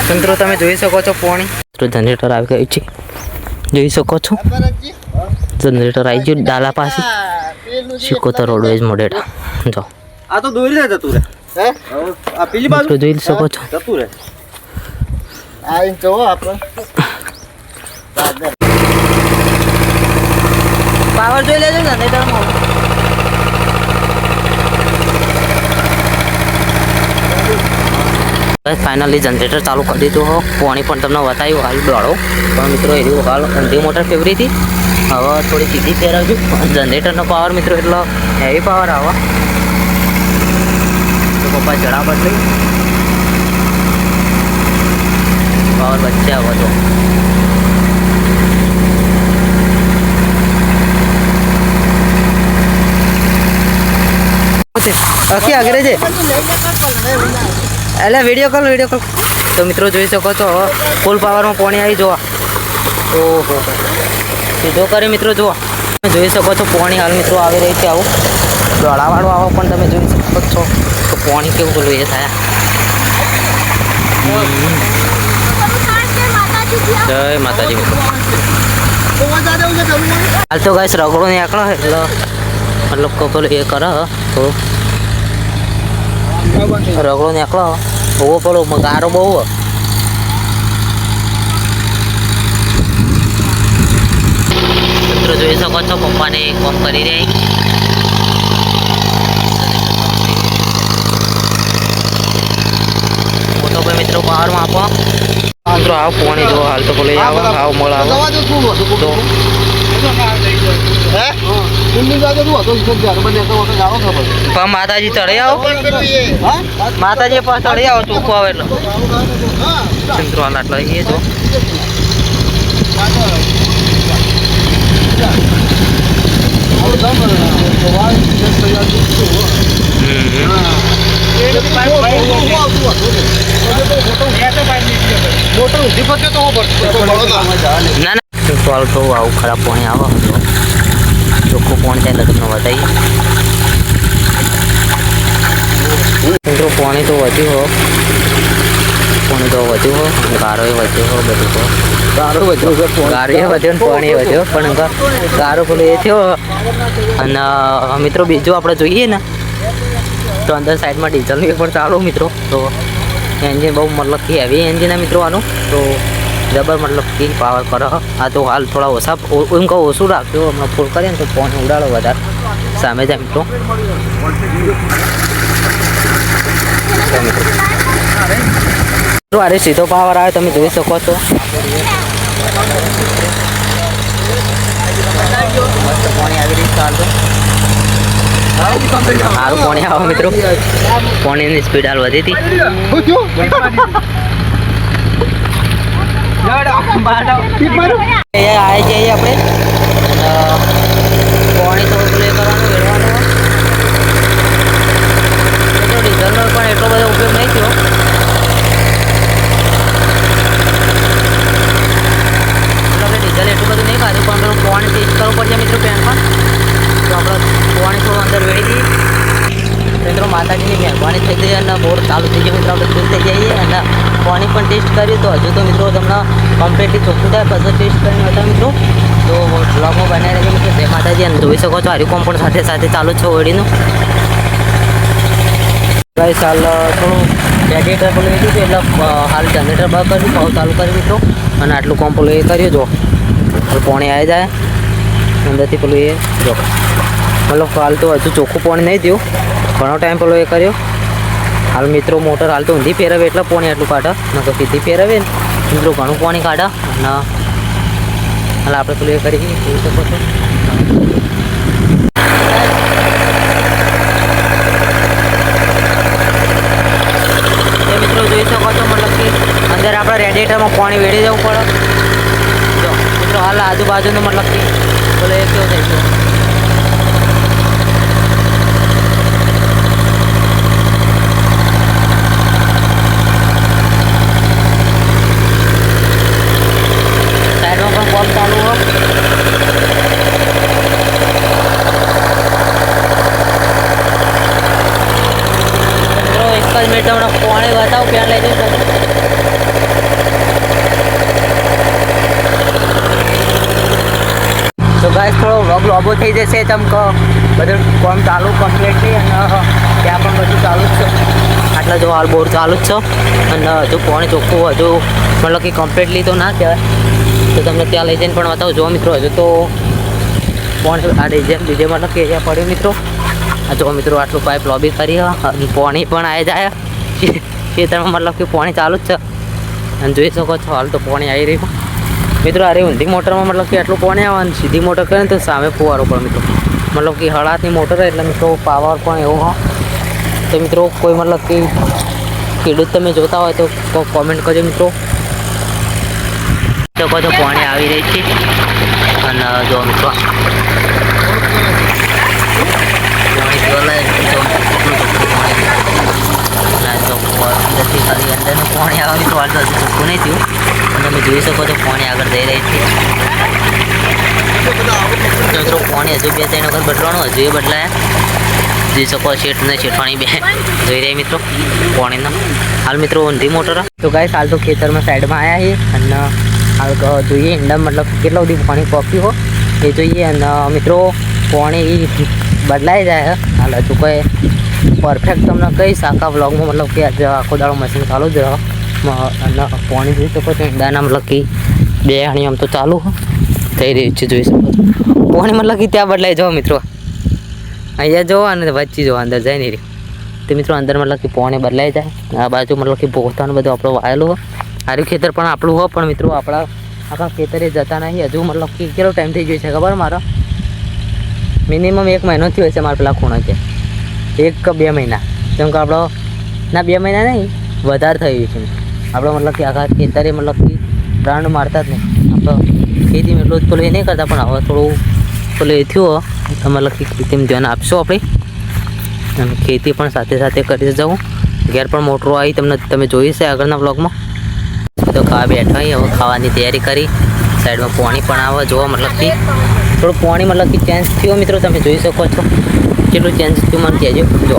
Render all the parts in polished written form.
મિત્રો તમે જોઈ શકો છો પાણી તો જનરેટર આવી ગયું છે જોઈ શકો છો જનરેટર આવી ગયું ડાલા પાસે સિકોતર રોડવેજ મોડેલ જો આ તો દોરી લે જતું રે હે આ પેલી બાજુ જોઈ શકો છો જતું રે આ ઇન જો આપણે પાવર જોઈ લેજો જનરેટરમાં બસ ફાઇનલી જનરેટર ચાલુ કરી દીધું હો પાણી પણ તમને બતાવ્યું હાલ દોડો પણ મિત્રો એવી હાલ ઊંધી મોટર ફેવરી હતી હવે થોડી સીધી ફેરવજો જનરેટરનો પાવર મિત્રો એટલો હેવી પાવર આવે તો પપ્પા જડા બદલી પાવર વચ્ચે આવે તો ઓકે આગળ છે એટલે વિડીયો કોલ તો મિત્રો જોઈ શકો છો ફૂલ પાવરમાં પાણી આવી જોવા ઓહો સીધો કરી મિત્રો જોવા જોઈ શકો છો પાણી હાલ મિત્રો આવી રહી છે આવું દોડાવાળું આવો પણ તમે જોઈ શકો છો તો પાણી કેવું પેલું એ થાય જય માતાજી મિત્રો હાલ તો ગાઈસ રગડો ને આકડો એટલે મતલબ પેલું એ કરે તો રગડો નીકળો બહુ પેલો ગારો બહુ મિત્રો જોઈ શકો છો પપ્પાને કામ કરી રહી મોટો ભાઈ મિત્રો પાવરમાં આપો મિત્રો આવ પાણી જો હાલ તો પેલો આવો આવ મળ આવો તો માતાજી ચડે આવો માતાજી પાસે ચડે આવો ચોખ્ખું આવે એટલે મિત્રો હાલ આટલો એ જો ના ના સોલ તો આવું ખરાબ પાણી આવે ચોખ્ખું પાણી થાય એટલે તમને બતાવીએ મિત્રો પાણી તો વધ્યું હો પાણી તો વધ્યું હો ગારો એ વધ્યો હો બધું હો ગારો વધ્યો ગારો એ વધ્યો ને પાણી એ વધ્યો પણ ગારો પેલું એ થયો અને મિત્રો બીજું આપણે જોઈએ ને તો અંદર સાઈડમાં ડીઝલનું એ પણ ચાલુ મિત્રો તો એન્જિન બહુ મતલબ કે હેવી એન્જિન છે મિત્રો આનું તો જબર મતલબ કે પાવર કરે આ તો હાલ થોડા ઓછા એમ કહું ઓછું રાખ્યું હમણાં ફૂલ કરીએ ને તો પાણી ઉડાડો વધારે સામે જાય મિત્રો અરે સીધો પાવર આવે તમે જોઈ શકો છો પાણી આવી રહી ચાલતું સારું પાણી આવે મિત્રો પાણીની સ્પીડ હાલ વધી હતી આવી જઈએ આપણે પાણી થોડું પ્લે કરવાનું વેડવાનું ડીઝલનો પણ એટલો બધો ઉપયોગ નહીં થયો ડીઝલ એટલું બધું નહીં ખાધું પણ પેલું પાણી ટેસ્ટ કરવું પડશે મિત્રો પેનમાં તો આપણે પાણી થોડું અંદર વેડી દઈએ મિત્રો માતાજીની મહેરબાની થઈ ગઈ અને બોર ચાલુ થઈ ગયું મિત્રો આપણે ફૂલ થઈ જઈએ અને પાણી પણ ટેસ્ટ કરીએ તો હજુ તો મિત્રો તમને કમ્પ્લીટલી ચોખ્ખું થાય પછી ટેસ્ટ કરીને હતા મિત્રો તો બ્લોગમાં બનાવી રહેજો મિત્રો જય માતાજી અને જોઈ શકો છો હારી કોમ પણ સાથે સાથે ચાલુ છે ઓડીનું ગાઈસ હાલ થોડું રેડિએટર પેલું એ દીધું એટલે હાલ જનરેટર બંધ કર્યું ભાવ ચાલુ કર્યું મિત્રો અને આટલું કોમ પેલું એ કર્યું જો પાણી આવી જાય અંદરથી પેલું એ જો મતલબ હાલ તો હજુ ચોખ્ખું પાણી નહીં થયું ઘણો ટાઈમ પેલો એ કર્યો હાલ મિત્રો મોટર હાલ તો ઊંધી ફેરવે એટલે પાણી આટલું કાઢે નકર સીધી ફેરવે ને મિત્રો ઘણું પાણી કાઢે અને હાલ આપણે પેલું એ કરી જોઈ શકો છો મિત્રો જોઈ શકો છો મતલબ કે અંદર આપણે રેડિએટરમાં પાણી વેડી જવું પડે જો મિત્રો હાલ આજુબાજુનું મતલબ કે પેલો એ કેવો થઈ ગયો ચાલુ હો એક જ મિનિટ હમણાં પાણી બતાવું ક્યાં લઈ જઈશ લોબો થઈ જશે ચમક બધું કામ ચાલુ કમ્પ્લીટલી અને ત્યાં પણ બધું ચાલુ જ છે. આટલા જો હાલ બોર ચાલુ જ છે અને હજુ પાણી ચોખ્ખું હજુ મતલબ કે કમ્પ્લીટલી તો ના કહેવાય. તો તમને ત્યાં લઈ જઈને પણ બતાવું. જો મિત્રો હજુ તો પાણી આ ડીજે મતલબ કે અહીંયા પડ્યું મિત્રો. આ જો મિત્રો આટલું પાઇપ લોબી કરી અને પાણી પણ આવી જાય ખેતરમાં મતલબ કે પાણી ચાલુ જ છે અને જોઈ શકો છો હાલ તો પાણી આવી રહ્યું મિત્રો. અરે ઊંધી મોટરમાં મતલબ કે આટલું પાણી આવે અને સીધી મોટર કરે ને તો સામે ફુવારો પણ મિત્રો મતલબ કે હળાતની મોટર એટલે મિત્રો પાવર પણ એવો હોય. તો મિત્રો કોઈ મતલબ કે ખેડૂત તમે જોતા હોય તો કોમેન્ટ કરજો મિત્રો. શકો છો પાણી આવી રહી છે અને જો મિત્રો ખાલી અંદરનું પાણી આવવાની તો વાળતો હજી ચોખ્ખું નહીં થયું અને તમે જોઈ શકો છો પાણી આગળ જઈ રહી છે. મિત્રો પાણી હજુ 2-3 વખત બદલવાનું હજુ એ બદલાયા જોઈ શકો શેઠને શેઠવાણી બે જોઈ રહી મિત્રો પાણીનો. હાલ મિત્રો ઊંધી મોટર તો ગાઈસ હાલ તો ખેતરમાં સાઈડમાં આવ્યા છે અને હાલ જોઈએ ઈંડા મતલબ કેટલા સુધી પાણી પહોંચ્યું હોય એ જોઈએ અને મિત્રો પાણી બદલાઈ જાય હાલ હજુ કોઈ પરફેક્ટ તમને કહીશ આખા વ્લોગમાં મતલબ કે આજે આખો દાડો મશીન ચાલુ જ રહો અને પાણી જોઈ શકો છો ઈંડાના મતલબ કે 2 હાણી આમ તો ચાલુ થઈ રહ્યું છે જોઈ શકો છો. પાણી મતલબ કે ત્યાં બદલાઈ જાઓ મિત્રો અહીંયા જુઓ અને વચ્ચે જુઓ અંદર જાય નહીં રહ્યું તો મિત્રો અંદર મતલબ કે પાણી બદલાઈ જાય. આ બાજુ મતલબ કે પોતાનું બધું આપણું વાયેલું હોય સારું ખેતર પણ આપણું હોય પણ મિત્રો આપણા આખા ખેતરે જતા નહીં હજુ મતલબ કે કેટલો ટાઈમ થઈ ગયો છે ખબર મારો મિનિમમ 1 મહિનો થયો છે મારા પેલા ખૂણા છે 1 કે 2 મહિના જેમ કે આપણો ના 2 મહિના નહીં વધારે થઈ ગયું છે આપણો મતલબ કે આખા ખેતરે મતલબ કે રાઉન્ડ મારતા જ નહીં આપણો ખેતીમાં એટલું જ પેલું એ નહીં કરતા પણ હવે થોડું પેલું એ થયું મતલબ કે ખેતીમાં ધ્યાન આપશો આપણે અને ખેતી પણ સાથે સાથે કરી જવું. ઘેર પણ મોટરો આવી તમને તમે જોઈ છે આગળના બ્લોગમાં. તો ખાવા બેઠા હવે ખાવાની તૈયારી કરી સાઈડમાં પાણી પણ આવે જોવા મતલબ કે થોડું પાણી મતલબ કે ચેન્જ થયું મિત્રો તમે જોઈ શકો છો કેટલું ચેન્જ થયું મને કહેજો. જો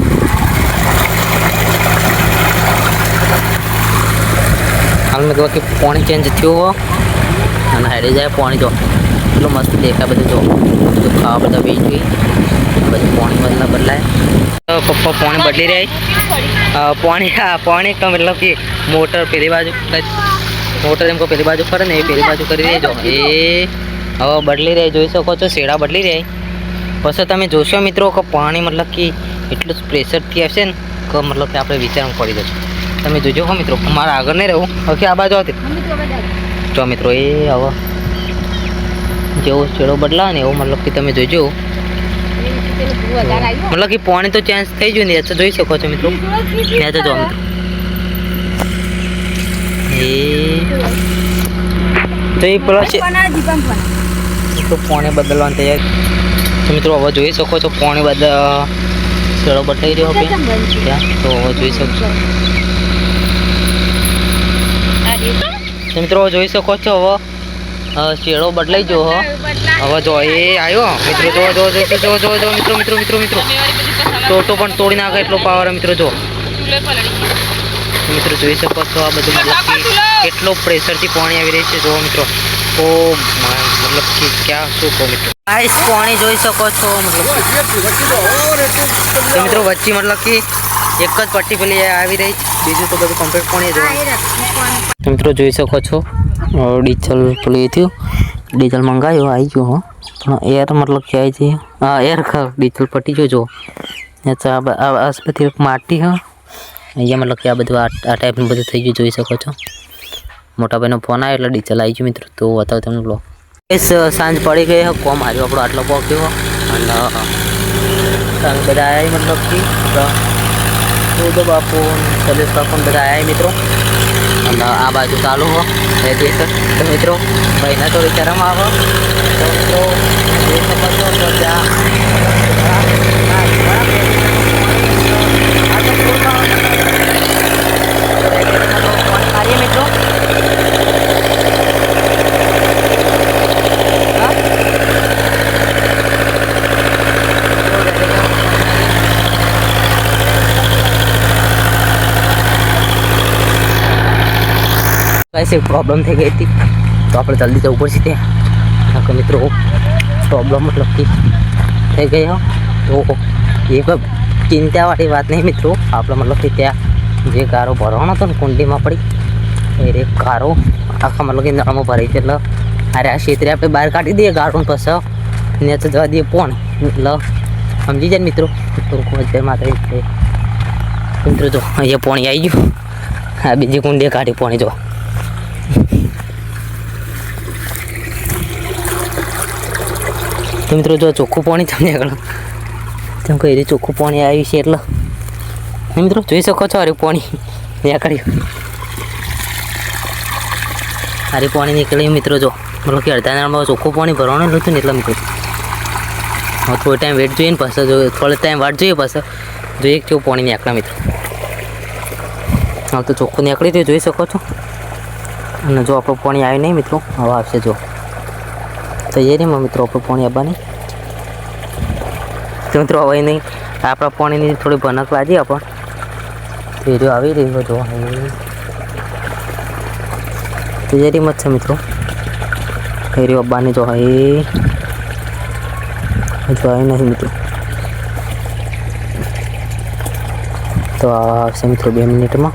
હાલ મતલબ કે પાણી ચેન્જ થયું હો અને હેડી જાય પાણી જો એટલું મસ્ત દેખાય બધું જો બધું ખાવા બધા વેચવી બધું પાણી બદલાય. પપ્પા પાણી બદલી રહ્યા પાણી તો મતલબ કે મોટર પેલી બાજુ મોટર એમ કહો પેલી બાજુ ફરે ને એ પેલી બાજુ કરી રહી જો એ હવે બદલી રહી જોઈ શકો છો શેડા બદલી રહી. પછી તમે જોશો મિત્રો કે પાણી મતલબ કે એટલું પ્રેશરથી આવશે ને કે મતલબ કે આપણે વિચારમાં પડી જશું. તમે જોજો હો મિત્રો મારા આગળ નહીં રહેવું ઓકે આ બાજુ આવતી જો મિત્રો એ હવે જેવો શેડો બદલાવે ને એવું મતલબ કે તમે જોજો મતલબ કે પાણી તો ચેન્જ થઈ ગયું ને જોઈ શકો છો મિત્રો ત્યાં તો જો મિત્રો એ તો એ પેલો છે તો પાણી બદલવાનું તૈયાર તો મિત્રો હવે જોઈ શકો છો પાણી શેડો બદલાઈ રહ્યો કે ત્યાં તો હવે જોઈ શકશો તો મિત્રો જોઈ શકો છો હવે શેડો બદલાઈ ગયો હવે જો એ આવ્યો મિત્રો જો મિત્રો તો પણ તોડી નાખે એટલો પાવર મિત્રો જો મિત્રો જોઈ શકો છો આ બધું મતલબ કે કેટલો પ્રેશરથી પાણી આવી રહી છે જો મિત્રો તો મતલબ કે ક્યાં શું કહો મિત્રો આઈસ પાણી જોઈ શકો છો મતલબ તો મિત્રો વચ્ચે મતલબ કે એક જ પટ્ટી પેલી આવી રહી છે બીજું તો બધું કમ્પ્લીટ પાણી તો મિત્રો જોઈ શકો છો ડીઝલ પેલું એ થયું ડીઝલ મંગાવ્યું આવી ગયું હો પણ એર મતલબ કે આવી છે હા એર ડીઝલ પટ્ટી જોજો બધી માટી હા અહીંયા મતલબ કે આ બધું આ ટાઈપનું બધું થઈ ગયું જોઈ શકો છો. મોટા ભાઈનો ફોન આવ્યો એટલે ડીઝલ આવી ગયું મિત્રો તો બતાવો તમને બ્લોગ. સાંજ પડી ગઈ કોમ આવ્યો આપણો આટલો પહોંચ્યો અને બધા આવ્યા મતલબ કે બાપુ સલેશ બાપુ બધા આવ્યા મિત્રો અને આ બાજુ ચાલુ હો રેડિએટર તો મિત્રો ભાઈના તો વિચારમાં આવો તો મિત્રો જોઈ શકો છો તો ત્યાં મિત્રો कैसे प्रॉब्लम થઈ ગઈ હતી તો આપણે જલ્દી જવું પડશે ત્યાં મિત્રો પ્રોબ્લેમ મતલબ કે થઈ ગઈ હો તો એ કોઈ ચિંતાવાળી વાત નહીં મિત્રો. આપણે મતલબ કે ત્યાં જે ગારો ભરવાનો હતો ને કુંડીમાં પડી એ ગારો આખા મતલબ કે નળમાં ભરાઈ છે. એટલે અરે આ ક્ષેત્રે આપણે બહાર કાઢી દઈએ ગારો પછી ને તો જવા દઈએ પોણ એટલે સમજી જાય ને મિત્રો. જય માતાજી મિત્રો. જો અહીંયા પોણી આવી ગયું. આ બીજી કુંડીએ કાઢી પોણી જો. તો મિત્રો જો ચોખ્ખું પાણી તમને આગળ તેમ કહી રહ્યું ચોખ્ખું પાણી આવ્યું છે એટલે મિત્રો જોઈ શકો છો. અરે પાણી નીકળ્યું. અરે પાણી નીકળ્યું મિત્રો. જો મતલબ કે અડધા નળમાં ચોખ્ખું પાણી ભરવાનું નહોતું ને એટલે મિત્રો હવે થોડો ટાઈમ વેટ જોઈએ ને પાછળ જો થોડો ટાઈમ વાટ જોઈએ પાછળ જોઈએ કેવું પાણી નીકળે મિત્રો. હવે તો ચોખ્ખું નીકળી રહ્યું જોઈ શકો છો. અને જો આપણું પાણી આવ્યું નહીં મિત્રો હવે આવશે. જો તૈયારીમાં મિત્રો આપણે પાણી આવવાની તો મિત્રો હવે નહીં આપણા પાણીની થોડી ભનક લાગી આપણ તો આવી રહ્યો જો તૈયારીમાં જ છે મિત્રો. હેરી અબ્બાની જો હજુ આવી નહીં મિત્રો. તો આવશે મિત્રો 2 મિનિટમાં.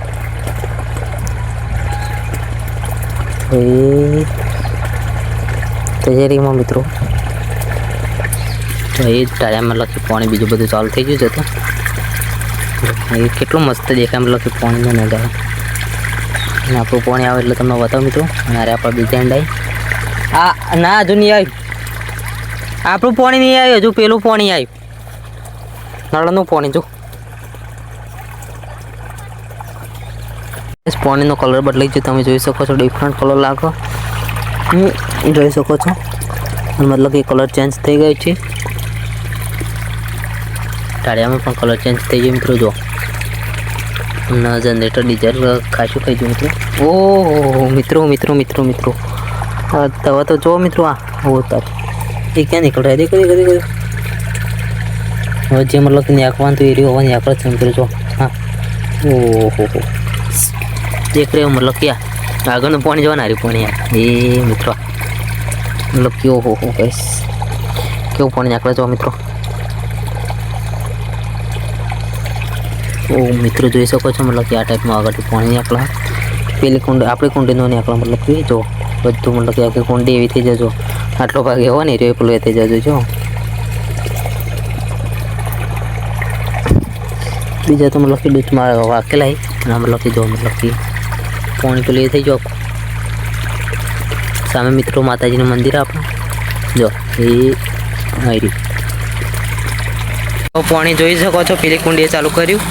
તૈયારીમાં મિત્રો તો એ ટાળિયામાં લખી પાણી બીજું બધું ચાલુ થઈ ગયું છે. તો એ કેટલું મસ્ત દેખાય મતલબ કે પાણીનો નજારો. અને આપણું પાણી આવે એટલે તમને બતાવો મિત્રો. અને અરે આપણે બીજા એન્ડ આવી ના હજુ નહીં આવ્યું. આપણું પાણી નહીં આવ્યું હજુ પેલું પાણી આવ્યું નળનું પાણી. જો પાણીનો કલર બદલાઈ ગયો તમે જોઈ શકો છો. ડિફરન્ટ કલર લાગો જોઈ શકો છો. મતલબ કે કલર ચેન્જ થઈ ગયો છે. ટાળિયામાં પણ કલર ચેન્જ થઈ ગયો મિત્રો. જો જનરેટર ડીઝલ ખાસું થઈ ગયું મિત્રો. ઓહો મિત્રો મિત્રો મિત્રો મિત્રો હવે તો જો મિત્રો આ હોતા એ ક્યાં નીકળે દેખો હવે જે મતલબ કે નાખવાનું તો એ રહ્યું હવે નાખવા છે મિત્રો. જો હા ઓહો દેખ રહ્યો મતલબ કે આગળનું પાણી જવા નારી પાણી એ મિત્રો મતલબ કે ઓહો કહીશ કેવું પાણી નાખવા જો મિત્રો. ઓ મિત્રો જોઈ શકો છો મતલબ કે આ ટાઈપમાં આગળથી પાણી નીકળે. પેલી કુંડી આપણી કુંડીનો નીકળે મતલબ કે જો બધું મતલબ કે આખી કુંડી એવી થઈ જજો. આટલો ભાગ એવો ને રે પેલું એ થઈ જજો. જો બીજા તો મતલબ કે દૂધમાં વાકેલા અને મતલબ કે જો મતલબ કે પાણી પેલું એ થઈ જાવ. સામે મિત્રો માતાજીનું મંદિર આપણું જો એ આવી પાણી જોઈ શકો છો. પેલી કુંડીએ ચાલુ કર્યું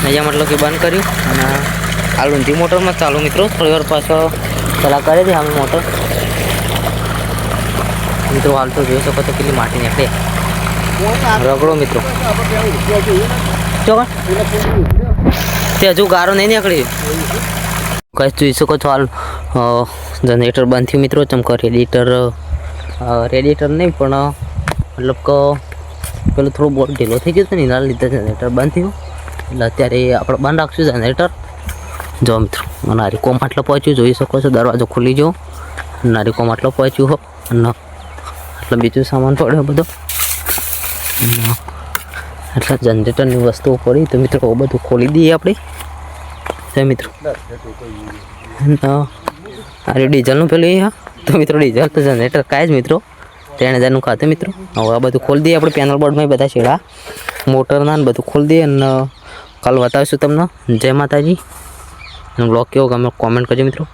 અહીંયા મતલબ કે બંધ કર્યું અને આ ઊંધી મોટરમાં ચાલુ મિત્રો. થોડી વાર પાછો ચલા કરી દે અમે મોટર મિત્રો. હાલ તો જોઈ શકો છો પેલી માટી નીકળે રગડો મિત્રો. ચોકન તે હજુ ગારો નહીં નીકળ્યો કઈ જોઈ શકો છો. હાલ જનરેટર બંધ થયું મિત્રો. ચમકો રેડિએટર નહીં પણ મતલબ કે પેલું થોડું બહુ ઢીલો થઈ ગયું હતું ને એના લીધે જનરેટર બંધ થયું. એટલે અત્યારે આપણે બંધ રાખશું જનરેટર. જો મિત્રો નારિકોમ આટલો પહોંચ્યું જોઈ શકો છો. દરવાજો ખુલી ગયો નારિકોમ આટલો પહોંચ્યું હો અને આટલો બીજું સામાન પડ્યો બધો એટલે જનરેટરની વસ્તુઓ પડી. તો મિત્રો બધું ખોલી દઈએ આપણે. જય મિત્રો અરે ડીઝલનું પેલું એ હા તો મિત્રો ડીઝલ તો જનરેટર કાંઈ જ મિત્રો 3000નું ખાતું મિત્રો. હવે આ બધું ખોલી દઈએ આપણે. પેનલ બોર્ડમાં બધા છેડા મોટરના ને બધું ખોલી દઈએ અને કાલ બતાવીશું તમને. જય માતાજી. બ્લોગ કેવો ગમે કોમેન્ટ કરજો મિત્રો.